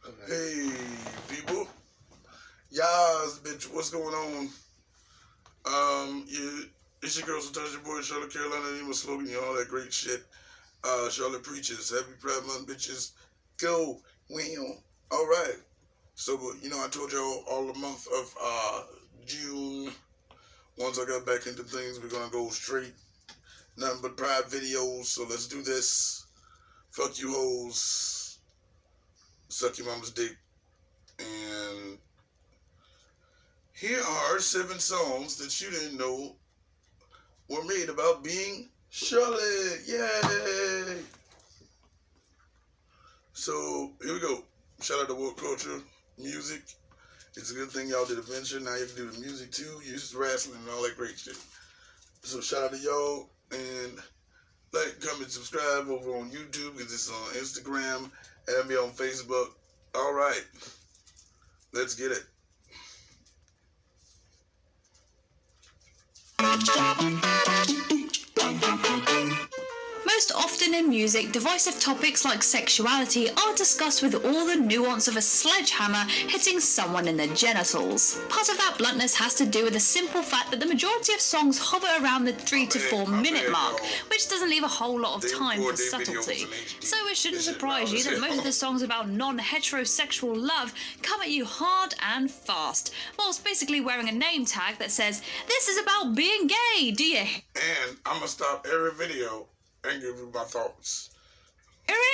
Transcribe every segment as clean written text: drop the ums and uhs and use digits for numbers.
Okay. Hey, people. Yas, bitch, what's going on? Yeah, it's your girl, Satasha Boy, Charlotte Carolina, Nemo Slogan, and all that great shit. Charlotte preaches. Happy Pride Month, bitches. Go. Wham. All right. So, I told y'all all the month of June. Once I got back into things, we're going to go straight. Nothing but pride videos. So let's do this. Fuck you hoes. Suck your mama's dick. And here are 7 songs that you didn't know were made about being Charlotte. Yay! So here we go. Shout out to World Culture Music. It's a good thing y'all did Adventure. Now you can do the music too. Use wrestling and all that great shit. So shout out to y'all and like, comment, subscribe over on YouTube because it's on Instagram and me on Facebook. All right, let's get it. Most often in music, divisive topics like sexuality are discussed with all the nuance of a sledgehammer hitting someone in the genitals. Part of that bluntness has to do with the simple fact that the majority of songs hover around the 3 to 4 minute mark, which doesn't leave a whole lot of time for subtlety. So it shouldn't surprise you that most of the songs about non-heterosexual love come at you hard and fast, whilst basically wearing a name tag that says, "This is about being gay, do you?" And I'm gonna stop every video and give you my thoughts.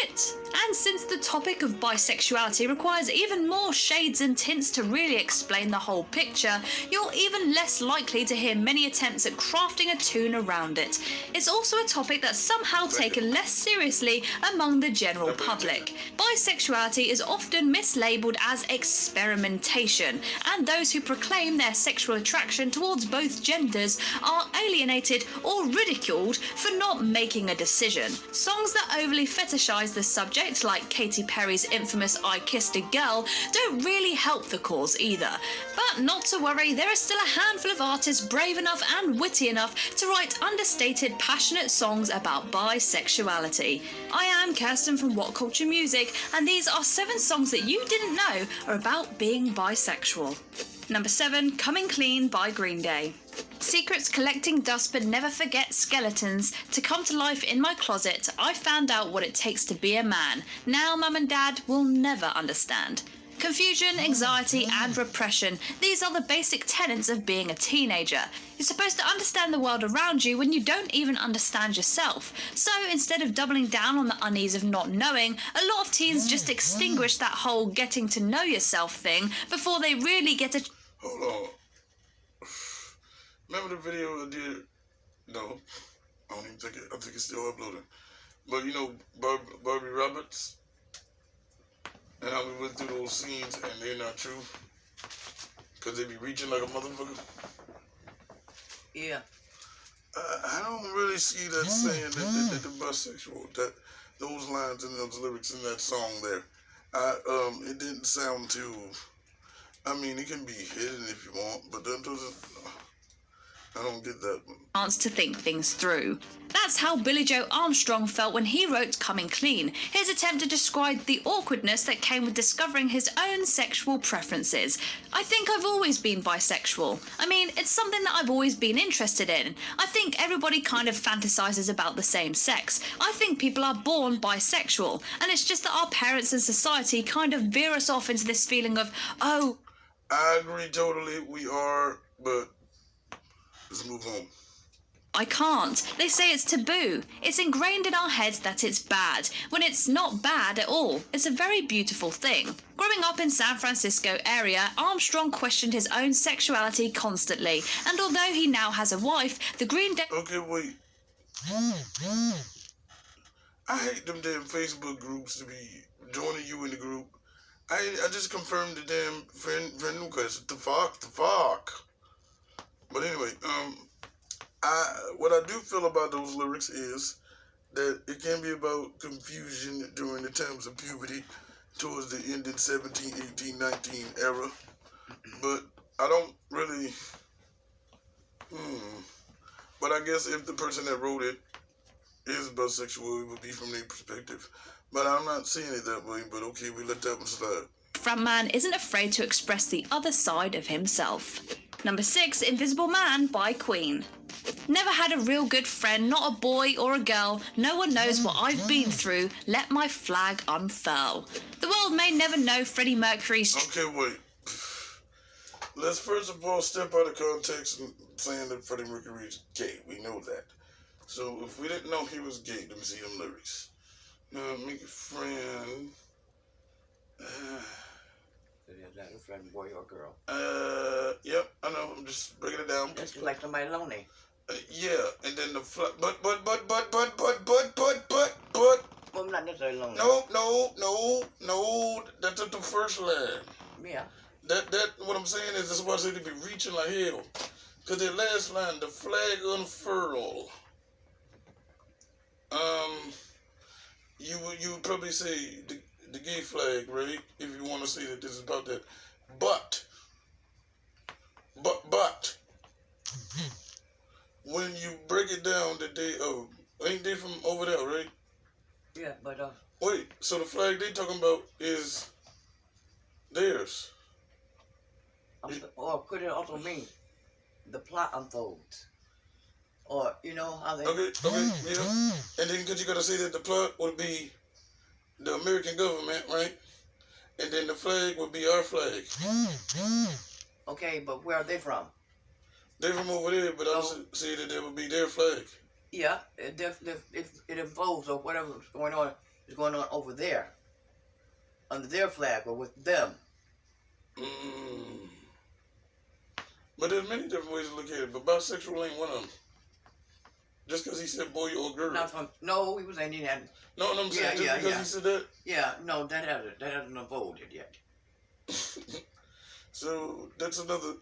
It. And since the topic of bisexuality requires even more shades and tints to really explain the whole picture, you're even less likely to hear many attempts at crafting a tune around it. It's also a topic that's somehow taken less seriously among the general public. Bisexuality is often mislabeled as experimentation, and those who proclaim their sexual attraction towards both genders are alienated or ridiculed for not making a decision. Songs that overly fetishize the subject, like Katy Perry's infamous "I Kissed a Girl," don't really help the cause either. But not to worry, there are still a handful of artists brave enough and witty enough to write understated, passionate songs about bisexuality. I am Kirsten from What Culture Music, and these are 7 songs that you didn't know are about being bisexual. Number 7, Coming Clean by Green Day. Secrets collecting dust but never forget skeletons. To come to life in my closet, I found out what it takes to be a man. Now mum and dad will never understand. Confusion, anxiety, and repression. These are the basic tenets of being a teenager. You're supposed to understand the world around you when you don't even understand yourself. So instead of doubling down on the unease of not knowing, a lot of teens just extinguish that whole getting to know yourself thing before they really get a... Hold on. Remember the video I did? No, I don't even think it. I think it's still uploading. But Barbie Roberts, and how we went through those scenes, and they're not true, cause they be reaching like a motherfucker. Yeah. I don't really see that saying that the bisexual, that those lines and those lyrics in that song there. It didn't sound too. I mean, it can be hidden if you want, but that doesn't. I don't get that one. Chance to think things through. That's how Billy Joe Armstrong felt when he wrote Coming Clean, his attempt to describe the awkwardness that came with discovering his own sexual preferences. I think I've always been bisexual. I mean, it's something that I've always been interested in. I think everybody kind of fantasizes about the same sex. I think people are born bisexual, and it's just that our parents and society kind of veer us off into this feeling of, oh... I agree totally, we are, but let's move on. I can't. They say it's taboo. It's ingrained in our heads that it's bad, when it's not bad at all. It's a very beautiful thing. Growing up in San Francisco area, Armstrong questioned his own sexuality constantly, and although he now has a wife, the Green Day... Okay, wait. I hate them damn Facebook groups to be joining you in the group. I just confirmed the damn friend request. The fuck. But anyway, what I do feel about those lyrics is that it can be about confusion during the times of puberty towards the end of 17, 18, 19 era. But I don't really... But I guess if the person that wrote it is bisexual, it would be from their perspective. But I'm not seeing it that way, but okay, we let that one slide. frontman isn't afraid to express the other side of himself. Number 6, Invisible Man by Queen. Never had a real good friend, not a boy or a girl. No one knows what I've been through. Let my flag unfurl. The world may never know Freddie Mercury's... Okay, wait. Let's first of all step out of context and saying that Freddie Mercury is gay. We know that. So if we didn't know he was gay, let me see them lyrics. Now, make a friend. Is that a friend, boy or girl? Yep, I know. I'm just breaking it down. It's like somebody lonely. Yeah, and then the but. Well, I'm not necessarily lonely. No. That's the first line. Yeah. That what I'm saying is this is why I say to be reaching like hell. Cause the last line, the flag unfurl. You would probably say the gay flag, right? If you want to say that this is about that. But when you break it down that they ain't they from over there, right? Yeah, but Wait, so the flag they talking about is theirs. or could it also mean the plot unfolds? Or, you know, how they... Okay, yeah. And then because you gotta say that the plot would be the American government, right? And then the flag would be our flag. Okay, but where are they from? They're from over there, but I'm saying that that would be their flag. Yeah, it involves or whatever is going on over there. Under their flag or with them. But there's many different ways to look at it, but bisexual ain't one of them. Just because he said boy or girl. No, he was saying he had... No, I'm saying just because he said that. Yeah, no, that hasn't unfolded yet. So that's another...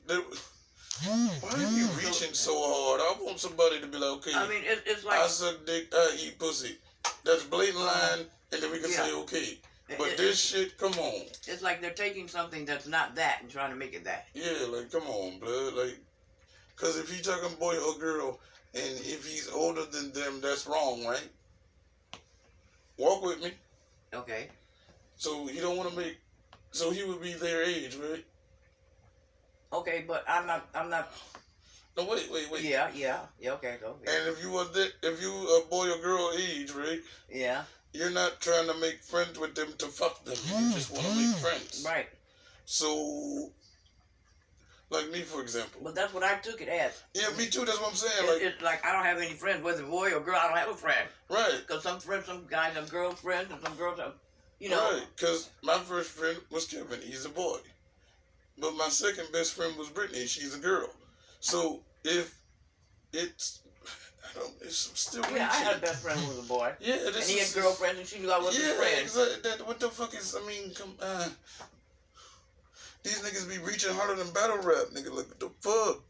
Why are you reaching so hard? I want somebody to be like, okay, I mean, it's like... I suck dick, I eat pussy. That's blatant line, and then we can say, okay. But this shit, come on. It's like they're taking something that's not that and trying to make it that. Yeah, like, come on, blood. Like, because if he's talking boy or girl, and if he's older than them, that's wrong, right? Walk with me. Okay. So he don't want to make... So he would be their age, right? Okay, but I'm not... No, wait. Yeah, okay, go. Yeah. And if you a boy or girl age, right? Yeah. You're not trying to make friends with them to fuck them. You just want to make friends. Right. So, like me, for example. But that's what I took it as. Yeah, me too. That's what I'm saying. It's like I don't have any friends, whether boy or girl. I don't have a friend. Right. Because some guys have girlfriends, and some girls have, you know. Right. Because my first friend was Kevin. He's a boy. But my second best friend was Brittany. She's a girl. So if it's... It's still reaching. Yeah, I had a best friend who was a boy. Yeah, and he had girlfriends, and she knew I wasn't his friend. Exactly. What the fuck is? I mean, come on. These niggas be reaching harder than battle rap, nigga. Like, what the fuck?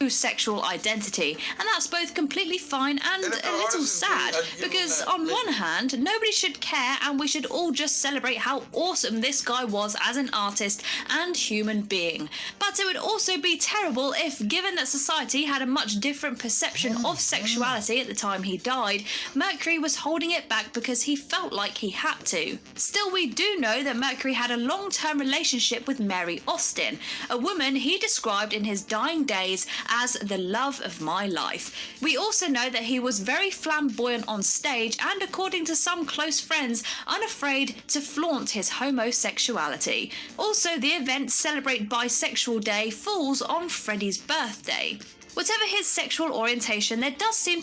Sexual identity, and that's both completely fine and a little sad, because on one hand nobody should care and we should all just celebrate how awesome this guy was as an artist and human being, but it would also be terrible if, given that society had a much different perception of sexuality at the time he died, Mercury was holding it back because he felt like he had to. Still, we do know that Mercury had a long-term relationship with Mary Austin, a woman he described in his dying days as the love of my life. We also know that he was very flamboyant on stage and, according to some close friends, unafraid to flaunt his homosexuality. Also, the event Celebrate Bisexual Day falls on Freddie's birthday. Whatever his sexual orientation, there does seem to be